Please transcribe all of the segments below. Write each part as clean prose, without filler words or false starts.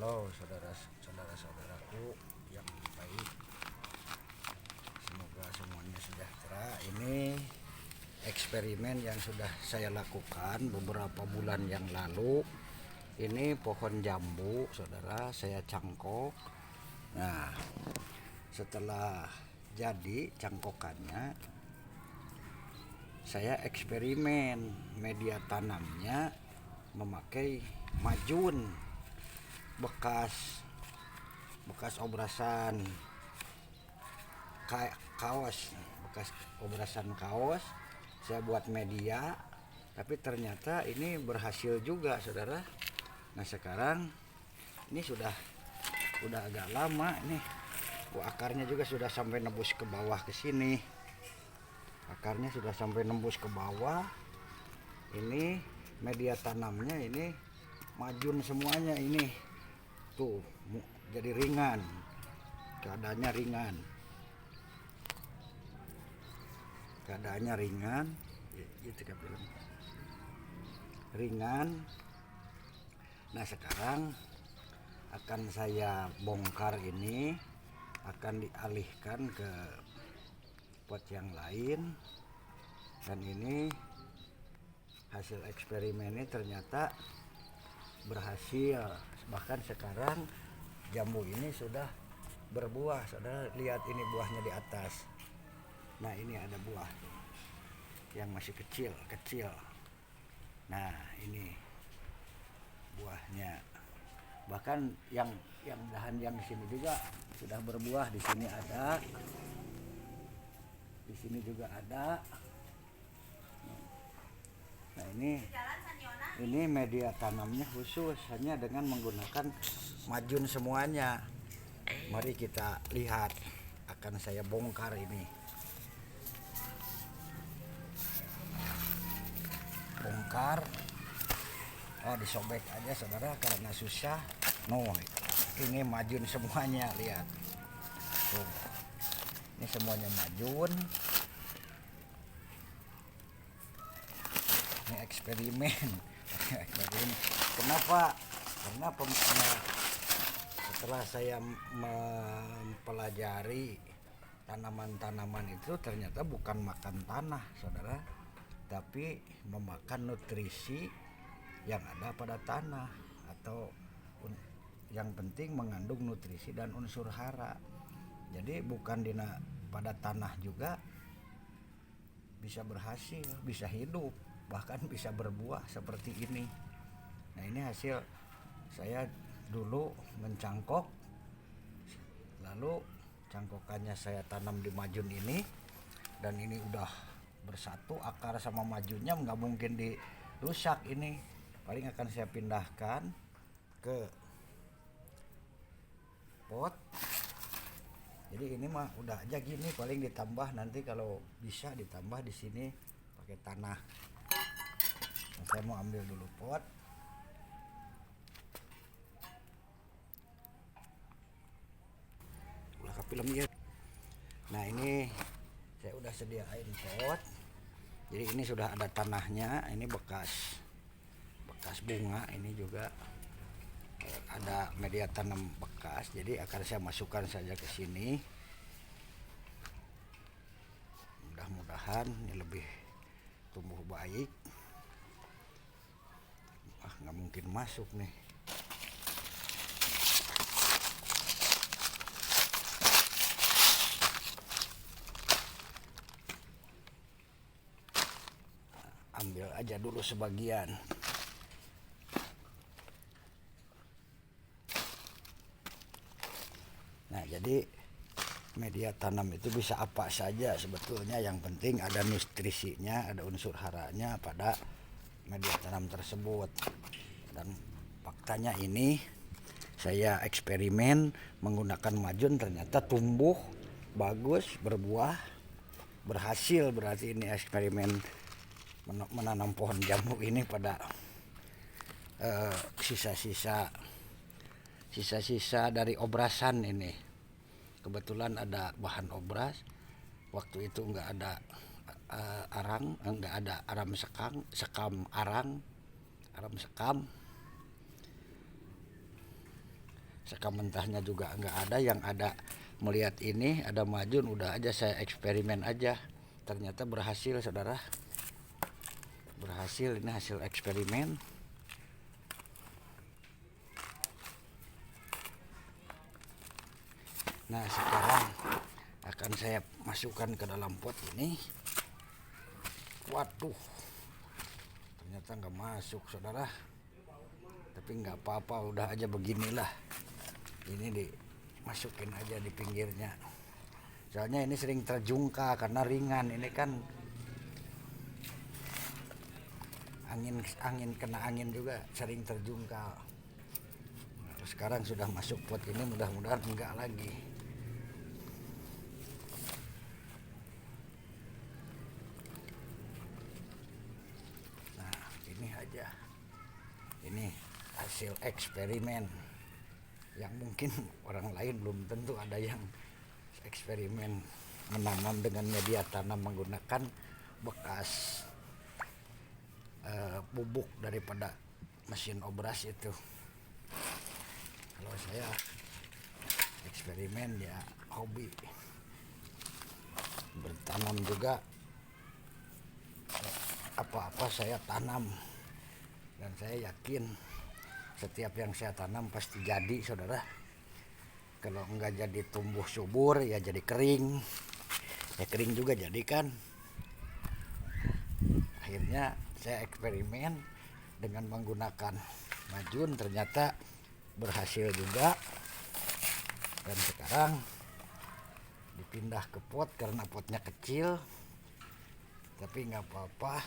Halo saudara-saudaraku yang baik, semoga semuanya sejahtera. Ini eksperimen yang sudah saya lakukan beberapa bulan yang lalu. Ini pohon jambu, saudara, saya cangkok. Nah, setelah jadi cangkokannya, saya eksperimen media tanamnya memakai majun bekas obrasan kaos, bekas obrasan kaos. Saya buat media, tapi ternyata ini berhasil juga, saudara. Nah, sekarang ini sudah agak lama nih. Akarnya juga sudah sampai nembus ke bawah ke sini. Akarnya sudah sampai nembus ke bawah. Ini media tanamnya ini majun semuanya ini. Tuh, jadi ringan. Keadaannya ringan. Gitu kan film. Ringan. Nah, sekarang akan saya bongkar ini, akan dialihkan ke pot yang lain. Dan ini hasil eksperimen ini ternyata berhasil. Bahkan sekarang jambu ini sudah berbuah. Saudara lihat, ini buahnya di atas. Nah, ini ada buah yang masih kecil. Nah, ini buahnya. Bahkan yang dahan yang di sini juga sudah berbuah. Di sini ada, di sini juga ada. Nah, ini media tanamnya khusus, hanya dengan menggunakan majun semuanya. Mari kita lihat, akan saya bongkar ini. Bongkar. Oh, disobek aja, saudara, karena susah. Ini majun semuanya, lihat. Tuh. Ini semuanya majun. Ini eksperimen. Kenapa? Karena setelah saya mempelajari tanaman-tanaman itu, ternyata bukan makan tanah, saudara, tapi memakan nutrisi yang ada pada tanah, atau yang penting mengandung nutrisi dan unsur hara. Jadi bukan pada tanah juga bisa berhasil, bisa hidup, bahkan bisa berbuah seperti ini. Nah, ini hasil saya dulu mencangkok, lalu cangkokannya saya tanam di majun ini, dan ini udah bersatu akar sama majunnya, nggak mungkin dirusak. Ini paling akan saya pindahkan ke pot. Jadi ini mah udah aja gini, paling ditambah nanti kalau bisa ditambah di sini pakai tanah. Nah, saya mau ambil dulu pot. Ulah film ya. Nah, ini saya udah sediain pot. Jadi ini sudah ada tanahnya. Ini bekas bunga. Ini juga ada media tanam bekas. Jadi akan saya masukkan saja ke sini. Mudah-mudahan ini lebih tumbuh baik. Nggak mungkin masuk nih. Ambil aja dulu sebagian. Nah, jadi media tanam itu bisa apa saja sebetulnya, yang penting ada nutrisinya, ada unsur haranya pada media tanam tersebut. Dan faktanya ini saya eksperimen menggunakan majun, ternyata tumbuh bagus, berbuah, berhasil. Berarti ini eksperimen menanam pohon jambu ini pada sisa-sisa dari obrasan ini. Kebetulan ada bahan obras. Waktu itu nggak ada nggak ada aram sekam. Seka mentahnya juga nggak ada, yang ada melihat ini ada majun, udah aja saya eksperimen aja. Ternyata berhasil saudara, berhasil. Ini hasil eksperimen. Nah sekarang akan saya masukkan ke dalam pot ini. Waduh, ternyata nggak masuk saudara, tapi nggak apa-apa, udah aja beginilah. Ini dimasukin aja di pinggirnya, soalnya ini sering terjungkal karena ringan. Ini kan angin kena angin juga sering terjungkal. Nah, sekarang sudah masuk pot ini, mudah-mudahan enggak lagi. Nah ini aja, ini hasil eksperimen yang mungkin orang lain belum tentu ada yang eksperimen menanam dengan media tanam menggunakan bekas bubuk daripada mesin obras itu. Kalau saya eksperimen ya hobi, bertanam juga, apa-apa saya tanam, dan saya yakin setiap yang saya tanam pasti jadi saudara. Kalau enggak jadi tumbuh subur ya jadi kering, ya kering juga jadi kan. Akhirnya saya eksperimen dengan menggunakan majun, ternyata berhasil juga. Dan sekarang dipindah ke pot karena potnya kecil, tapi nggak apa-apa,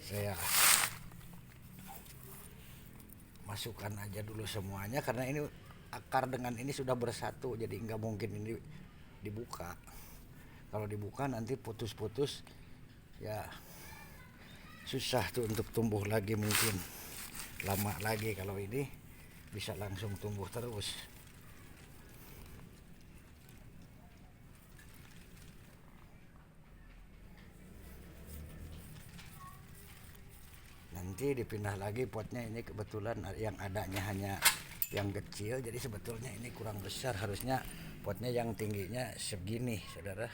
saya masukkan aja dulu semuanya karena ini akar dengan ini sudah bersatu, jadi nggak mungkin ini dibuka. Kalau dibuka nanti putus-putus ya susah tuh untuk tumbuh lagi, mungkin lama lagi. Kalau ini bisa langsung tumbuh terus. Nanti dipindah lagi potnya, ini kebetulan yang adanya hanya yang kecil, jadi sebetulnya ini kurang besar, harusnya potnya yang tingginya segini saudara,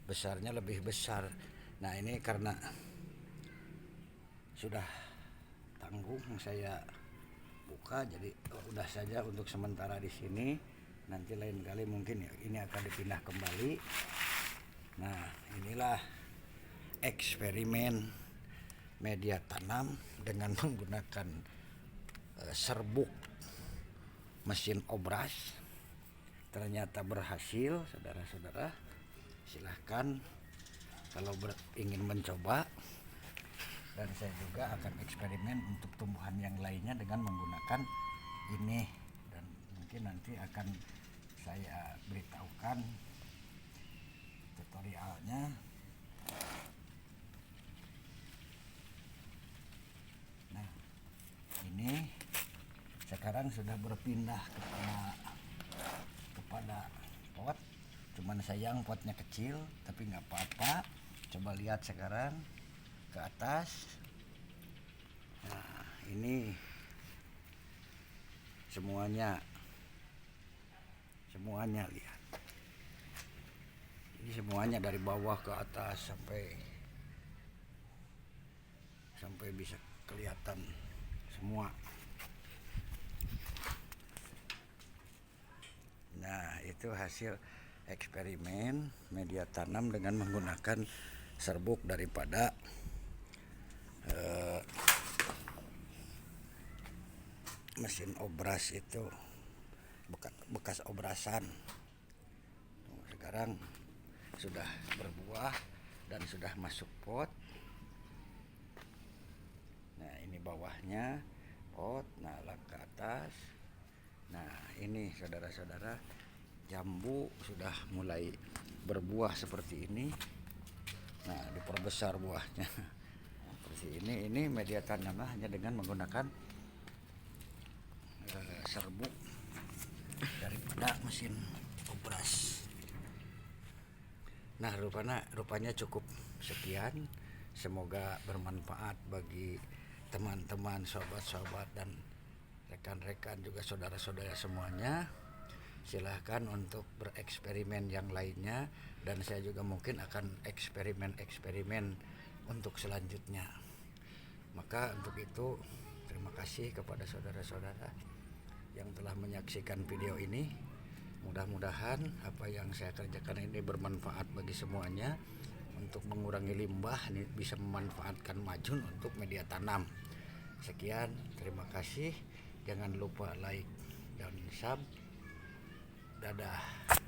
besarnya lebih besar. Nah ini karena sudah tanggung saya buka, jadi udah saja untuk sementara di sini. Nanti lain kali mungkin ya ini akan dipindah kembali. Nah inilah eksperimen media tanam dengan menggunakan serbuk mesin obras. Ternyata berhasil saudara-saudara. Silahkan kalau ingin mencoba. Dan saya juga akan eksperimen untuk tumbuhan yang lainnya dengan menggunakan ini, dan mungkin nanti akan saya beritahukan tutorialnya. Nah ini sekarang sudah berpindah kepada pot, cuman sayang potnya kecil, tapi nggak apa-apa. Coba lihat sekarang ke atas. Nah ini semuanya lihat, ini semuanya dari bawah ke atas sampai bisa kelihatan semua. Nah itu hasil eksperimen media tanam dengan menggunakan serbuk daripada mesin obras itu, bekas obrasan. Sekarang sudah berbuah dan sudah masuk pot. Nah ini bawahnya pot, nah ke atas. Nah ini saudara-saudara, jambu sudah mulai berbuah seperti ini. Nah diperbesar buahnya seperti ini. Ini media tanamnya hanya dengan menggunakan serbuk daripada mesin obras. Nah rupanya cukup sekian. Semoga bermanfaat bagi teman-teman, sobat-sobat, dan rekan-rekan juga saudara-saudara semuanya, silahkan untuk bereksperimen yang lainnya, dan saya juga mungkin akan eksperimen untuk selanjutnya. Maka untuk itu terima kasih kepada saudara-saudara yang telah menyaksikan video ini. Mudah-mudahan apa yang saya kerjakan ini bermanfaat bagi semuanya untuk mengurangi limbah, ini bisa memanfaatkan majun untuk media tanam. Sekian, terima kasih. Jangan lupa like dan sub. Dadah.